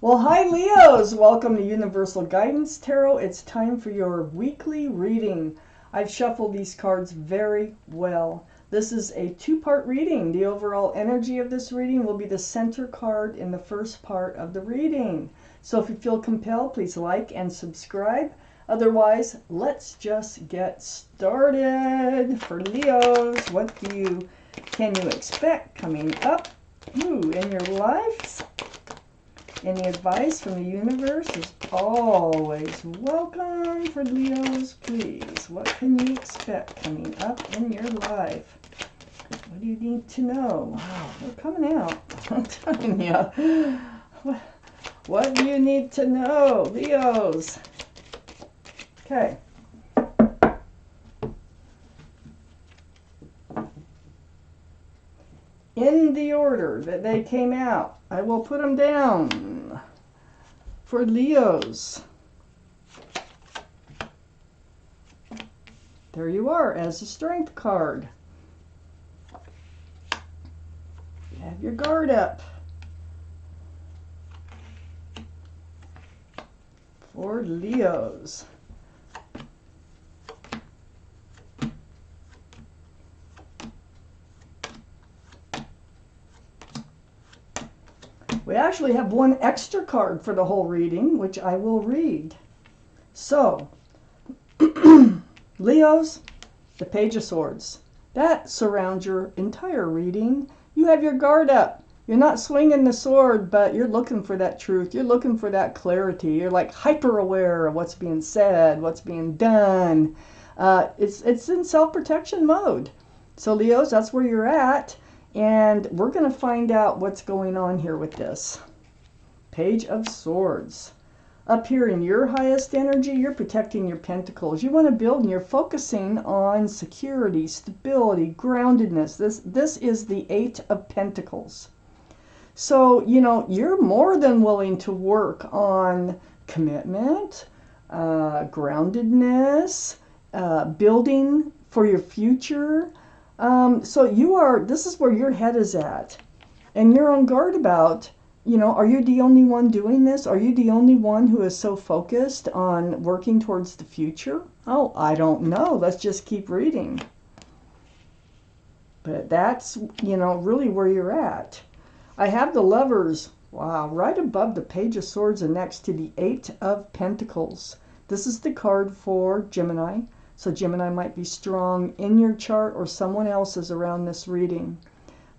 Well, hi Leos! Welcome to Universal Guidance Tarot. It's time for your weekly reading. I've shuffled these cards very well. This is a two-part reading. The overall energy of this reading will be the center card in the first part of the reading. So if you feel compelled, please like and subscribe. Otherwise, let's just get started. For Leos, what can you expect coming up in your lives? Any advice from the universe is always welcome for Leos, please. What can you expect coming up in your life? What do you need to know? Wow, they're coming out. I'm telling you. What do you need to know, Leos? Okay. In the order that they came out, I will put them down for Leos. There you are as a strength card. You have your guard up. For Leos. We actually have one extra card for the whole reading, which I will read. So, Leos, the Page of Swords. That surrounds your entire reading. You have your guard up. You're not swinging the sword, but you're looking for that truth. You're looking for that clarity. You're like hyper aware of what's being said, what's being done. It's in self-protection mode. So Leos, that's where you're at. And we're going to find out what's going on here with this. Page of Swords. Up here in your highest energy, you're protecting your pentacles. You want to build and you're focusing on security, stability, groundedness. This is the Eight of Pentacles. So, you're more than willing to work on commitment, groundedness, building for your future. So this is where your head is at. And you're on guard about, are you the only one doing this? Are you the only one who is so focused on working towards the future? Oh, I don't know. Let's just keep reading. But that's, really where you're at. I have the Lovers, wow, right above the Page of Swords and next to the Eight of Pentacles. This is the card for Gemini. So Gemini might be strong in your chart or someone else's around this reading.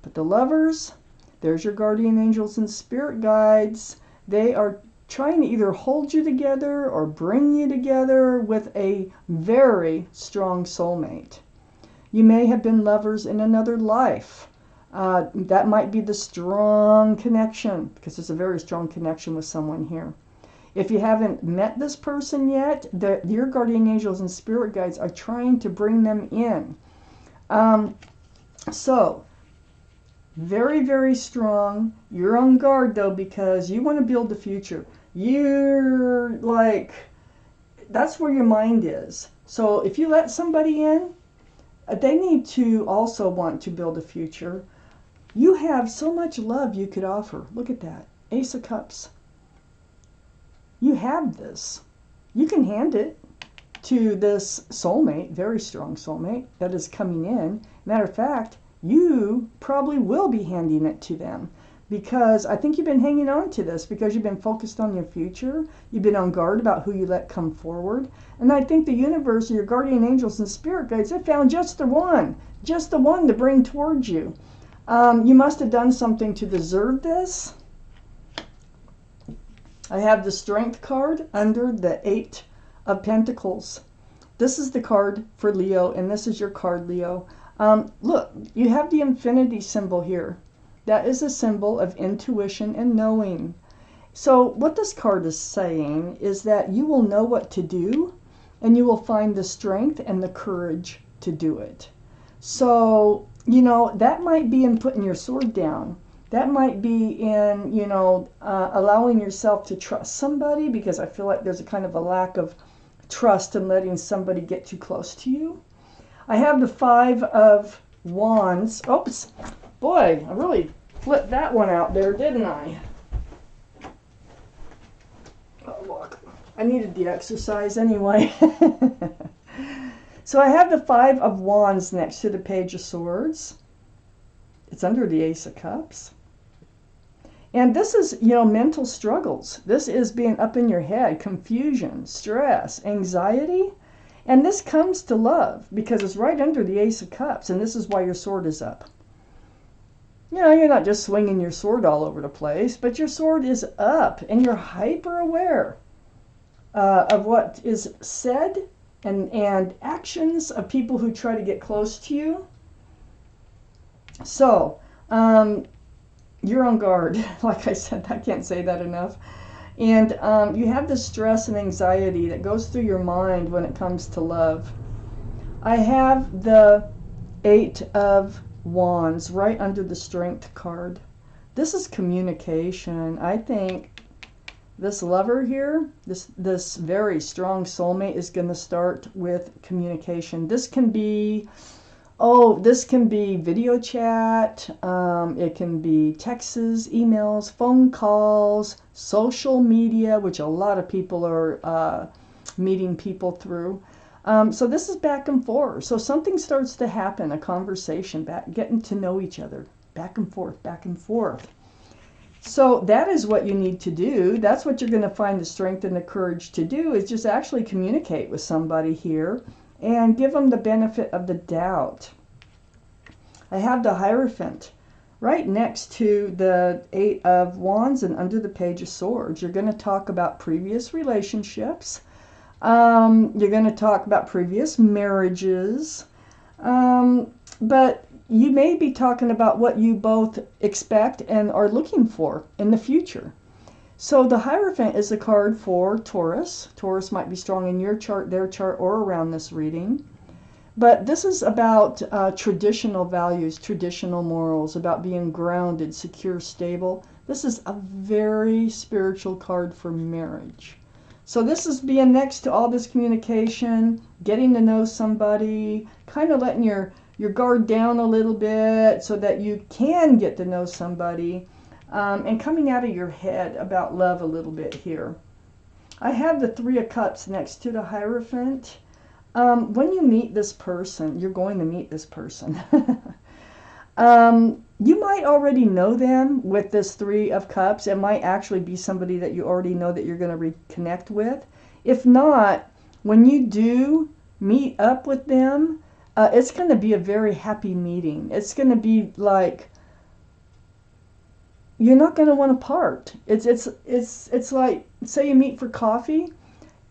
But the Lovers, there's your guardian angels and spirit guides. They are trying to either hold you together or bring you together with a very strong soulmate. You may have been lovers in another life. That might be the strong connection, because there's a very strong connection with someone here. If you haven't met this person yet, your guardian angels and spirit guides are trying to bring them in. So, very, very strong. You're on guard, though, because you want to build the future. You're like, that's where your mind is. So if you let somebody in, they need to also want to build a future. You have so much love you could offer. Look at that. Ace of Cups. You have this. You can hand it to this soulmate, very strong soulmate, that is coming in. Matter of fact, you probably will be handing it to them, because I think you've been hanging on to this because you've been focused on your future. You've been on guard about who you let come forward. And I think the universe, your guardian angels and spirit guides, have found just the one to bring towards you. You must have done something to deserve this. I have the Strength card under the Eight of Pentacles. This is the card for Leo, and this is your card, Leo. Look, you have the infinity symbol here. That is a symbol of intuition and knowing. So what this card is saying is that you will know what to do, and you will find the strength and the courage to do it. So, that might be in putting your sword down. That might be in, allowing yourself to trust somebody, because I feel like there's a kind of a lack of trust in letting somebody get too close to you. I have the Five of Wands. Oops, boy, I really flipped that one out there, didn't I? Oh, look, I needed the exercise anyway. So I have the Five of Wands next to the Page of Swords. It's under the Ace of Cups. And this is, mental struggles. This is being up in your head, confusion, stress, anxiety. And this comes to love because it's right under the Ace of Cups. And this is why your sword is up. You're not just swinging your sword all over the place, but your sword is up and you're hyper aware of what is said and actions of people who try to get close to you. So, you're on guard. Like I said, I can't say that enough. And you have the stress and anxiety that goes through your mind when it comes to love. I have the Eight of Wands right under the Strength card. This is communication. I think this lover here, this very strong soulmate is going to start with communication. This can be video chat, it can be texts, emails, phone calls, social media, which a lot of people are meeting people through. So this is back and forth. So something starts to happen, a conversation, getting to know each other, back and forth, back and forth. So that is what you need to do. That's what you're going to find the strength and the courage to do, is just actually communicate with somebody here and give them the benefit of the doubt. I have the Hierophant right next to the Eight of Wands and under the Page of Swords. You're going to talk about previous relationships. You're going to talk about previous marriages. But you may be talking about what you both expect and are looking for in the future. So the Hierophant is a card for Taurus. Taurus might be strong in your chart, their chart, or around this reading. But this is about traditional values, traditional morals, about being grounded, secure, stable. This is a very spiritual card for marriage. So this is being next to all this communication, getting to know somebody, kind of letting your guard down a little bit so that you can get to know somebody, and coming out of your head about love a little bit here. I have the Three of Cups next to the Hierophant. When you meet this person, you're going to meet this person. You might already know them with this Three of Cups. It might actually be somebody that you already know that you're going to reconnect with. If not, when you do meet up with them, it's going to be a very happy meeting. It's going to be like, you're not going to want to part. It's like, say you meet for coffee,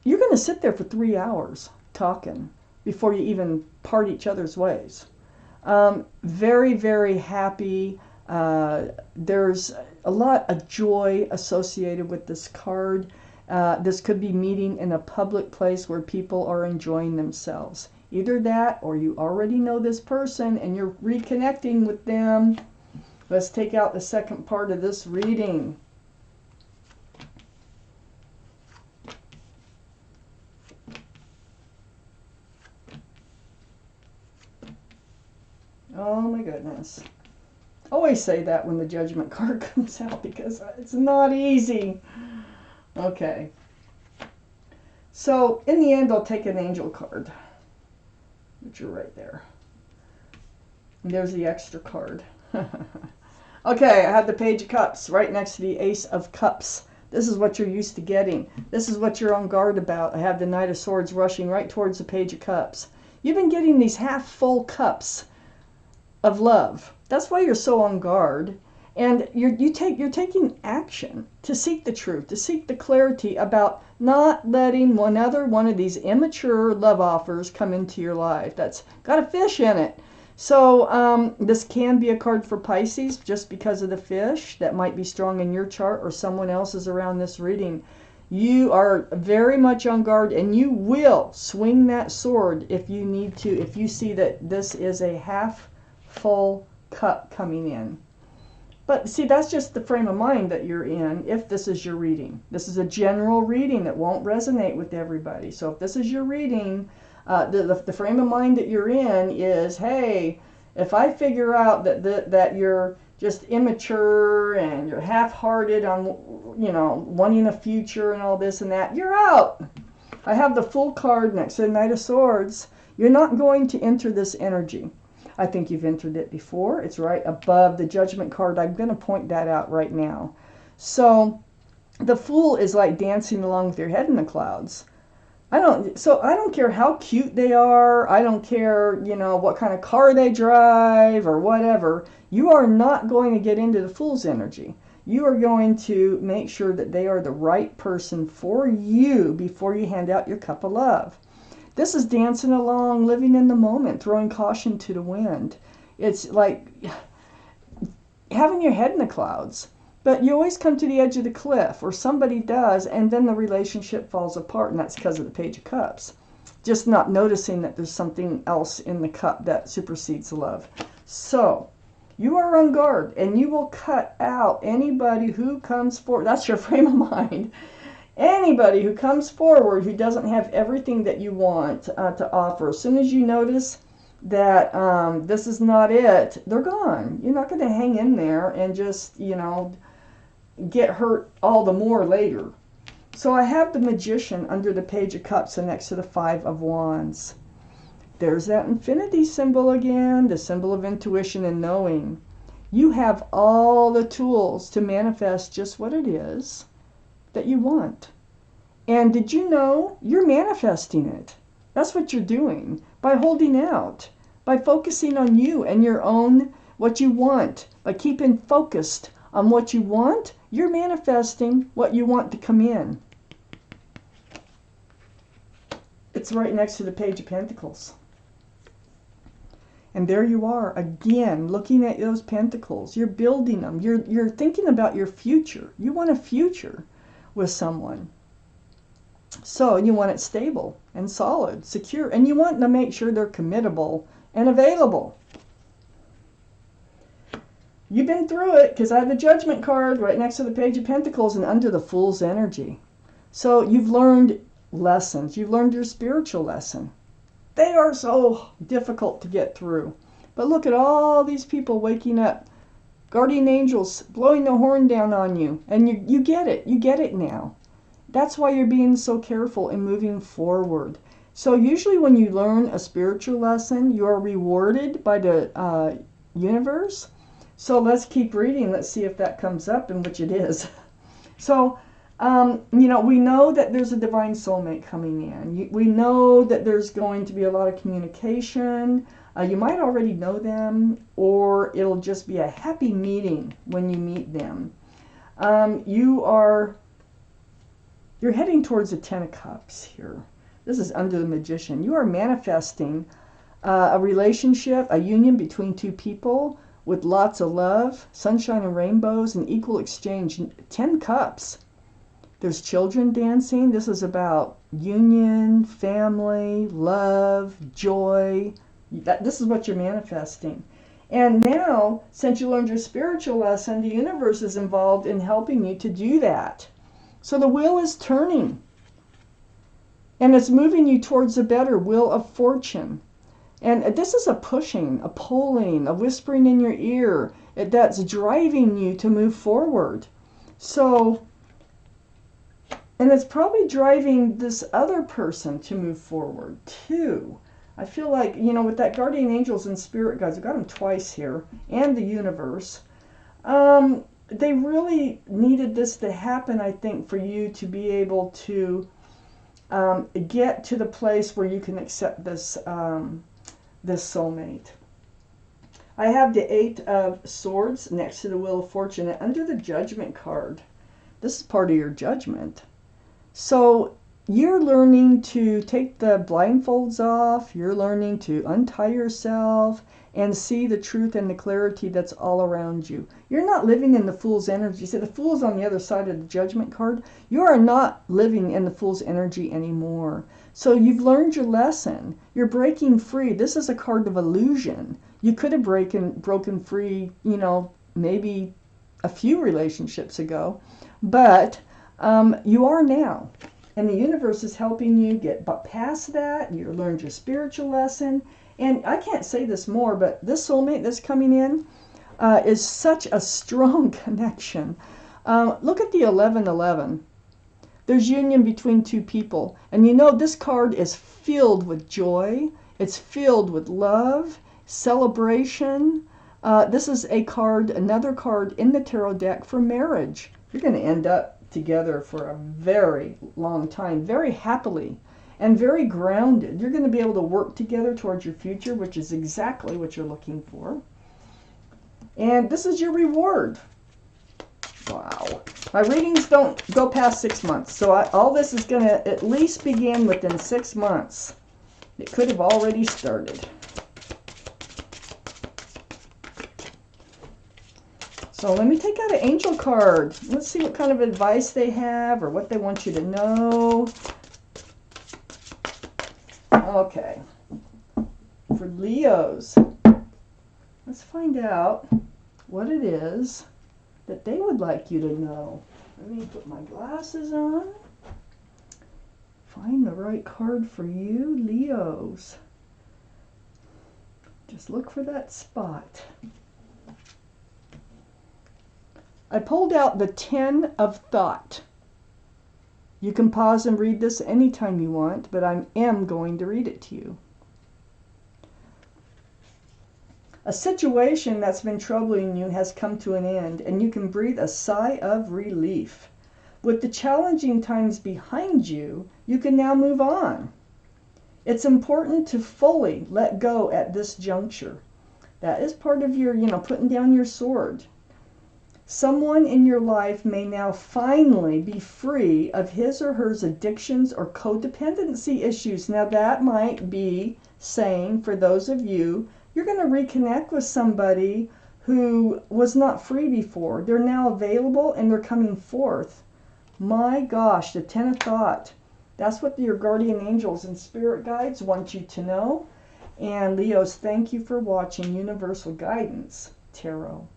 you're going to sit there for 3 hours talking before you even part each other's ways. Very, very happy. There's a lot of joy associated with this card. This could be meeting in a public place where people are enjoying themselves. Either that, or you already know this person and you're reconnecting with them. Let's take out the second part of this reading. Oh my goodness. Always say that when the Judgment card comes out because it's not easy. Okay. So in the end, I'll take an angel card, which are right there. And there's the extra card. Okay, I have the Page of Cups right next to the Ace of Cups. This is what you're used to getting. This is what you're on guard about. I have the Knight of Swords rushing right towards the Page of Cups. You've been getting these half-full cups of love. That's why you're so on guard. And you're taking action to seek the truth, to seek the clarity about not letting one of these immature love offers come into your life. That's got a fish in it. So this can be a card for Pisces just because of the fish that might be strong in your chart or someone else's around this reading. You are very much on guard and you will swing that sword if you need to, if you see that this is a half full cup coming in. But see, that's just the frame of mind that you're in if this is your reading. This is a general reading that won't resonate with everybody. So if this is your reading, the frame of mind that you're in is, hey, if I figure out that you're just immature and you're half-hearted on, wanting a future and all this and that, you're out. I have the Fool card next to the Knight of Swords. You're not going to enter this energy. I think you've entered it before. It's right above the Judgment card. I'm going to point that out right now. So the Fool is like dancing along with your head in the clouds. I don't care how cute they are. I don't care, what kind of car they drive or whatever. You are not going to get into the Fool's energy. You are going to make sure that they are the right person for you before you hand out your cup of love. This is dancing along, living in the moment, throwing caution to the wind. It's like having your head in the clouds. But you always come to the edge of the cliff, or somebody does, and then the relationship falls apart, and that's because of the Page of Cups. Just not noticing that there's something else in the cup that supersedes the love. So, you are on guard, and you will cut out anybody who comes forward. That's your frame of mind. Anybody who comes forward who doesn't have everything that you want to offer. As soon as you notice that this is not it, they're gone. You're not going to hang in there and just, get hurt all the more later. So I have the Magician under the Page of Cups and next to the Five of Wands. There's that infinity symbol again, the symbol of intuition and knowing. You have all the tools to manifest just what it is that you want. And did you know you're manifesting it? That's what you're doing by holding out, by focusing on you and your own, what you want, by keeping focused on what you want. You're manifesting what you want to come in. It's right next to the Page of Pentacles. And there you are, again, looking at those pentacles. You're building them. You're thinking about your future. You want a future with someone. So you want it stable and solid, secure. And you want to make sure they're committable and available. You've been through it, because I have the Judgment card right next to the Page of Pentacles and under the Fool's energy. So you've learned lessons. You've learned your spiritual lesson. They are so difficult to get through. But look at all these people waking up. Guardian angels blowing the horn down on you. And you get it. You get it now. That's why you're being so careful in moving forward. So usually when you learn a spiritual lesson, you are rewarded by the universe. So let's keep reading. Let's see if that comes up, and which it is. So, we know that there's a divine soulmate coming in. We know that there's going to be a lot of communication. You might already know them, or it'll just be a happy meeting when you meet them. You're heading towards the Ten of Cups here. This is under the Magician. You are manifesting a relationship, a union between two people, with lots of love, sunshine and rainbows, and equal exchange. 10 cups. There's children dancing. This is about union, family, love, joy. This is what you're manifesting. And now, since you learned your spiritual lesson, the universe is involved in helping you to do that. So the wheel is turning. And it's moving you towards a better wheel of fortune. And this is a pushing, a pulling, a whispering in your ear that's driving you to move forward. So, and it's probably driving this other person to move forward too. I feel like, with that guardian angels and spirit guides, I've got them twice here, and the universe. They really needed this to happen, I think, for you to be able to get to the place where you can accept this this soulmate. I have the Eight of Swords next to the Wheel of Fortune and under the Judgment card. This is part of your judgment. So you're learning to take the blindfolds off. You're learning to untie yourself and see the truth and the clarity that's all around you. You're not living in the Fool's energy. See, the Fool's on the other side of the Judgment card. You are not living in the Fool's energy anymore. So you've learned your lesson. You're breaking free. This is a card of illusion. You could have broken free, maybe a few relationships ago. But you are now. And the universe is helping you get past that. You learned your spiritual lesson. And I can't say this more, but this soulmate that's coming in, is such a strong connection. Look at the 1111. There's union between two people. And you know, this card is filled with joy. It's filled with love, celebration. This is a card, another card in the tarot deck for marriage. You're going to end up together for a very long time, very happily and very grounded. You're going to be able to work together towards your future, which is exactly what you're looking for. And this is your reward. Wow. My readings don't go past 6 months, so all this is going to at least begin within 6 months. It could have already started. So let me take out an angel card. Let's see what kind of advice they have or what they want you to know. Okay. For Leos, let's find out what it is that they would like you to know. Let me put my glasses on. Find the right card for you, Leos. Just look for that spot. I pulled out the 10 of Thought. You can pause and read this anytime you want, but I am going to read it to you. A situation that's been troubling you has come to an end, and you can breathe a sigh of relief. With the challenging times behind you, you can now move on. It's important to fully let go at this juncture. That is part of your, putting down your sword. Someone in your life may now finally be free of his or her addictions or codependency issues. Now that might be saying, for those of you, you're going to reconnect with somebody who was not free before. They're now available and they're coming forth. My gosh, the 10 of Thought. That's what your guardian angels and spirit guides want you to know. And Leos, thank you for watching Universal Guidance Tarot.